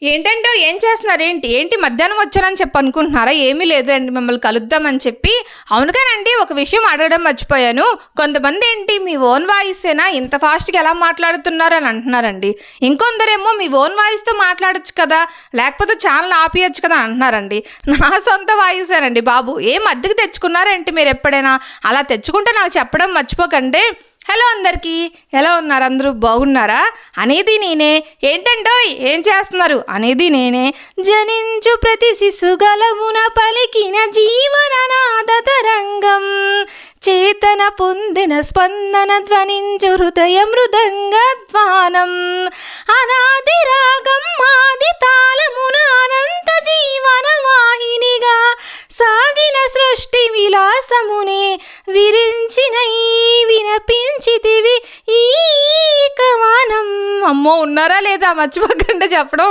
ఏంటంటే ఏం చేస్తున్నారేంటి? ఏంటి మధ్యాహ్నం వచ్చారని చెప్పి అనుకుంటున్నారా? ఏమీ లేదండి, మిమ్మల్ని కలుద్దామని చెప్పి. అవును కానండి, ఒక విషయం అడగడం మర్చిపోయాను. కొంతమంది ఏంటి మీ ఓన్ వాయిసేనా ఇంత ఫాస్ట్‌గా ఎలా మాట్లాడుతున్నారు అని అంటున్నారండి. ఇంకొందరేమో మీ ఓన్ వాయిస్‌తో మాట్లాడొచ్చు కదా, లేకపోతే ఛానల్ ఆపేయొచ్చు కదా అంటున్నారండి. నా సొంత వాయిసేనండి బాబు. ఏం అద్దెకి తెచ్చుకున్నారేంటి మీరు ఎప్పుడైనా? అలా తెచ్చుకుంటే నాకు చెప్పడం మర్చిపోకండి. హలో అందరికీ, ఎలా ఉన్నారు? అందరూ బాగున్నారా? అనేది నేనే. ఏంటండోయ్ ఏం చేస్తున్నారు అనేది నేనే. జనించు ప్రతి శిశుగలమున పలికిన జీవననాద తరంగం, చేతన పొందిన స్పందన ధ్వనించు హృదయ మృదంగధ్వానం, అనాది రాగం ఆది తాళమున అనంత జీవన వాహినిగా సాగిన సృష్టి విలాసమునే విరించిన వినపించితివి ఈ కవానం. అమ్మో ఉన్నారా లేదా మర్చిపోకుండా చెప్పడం.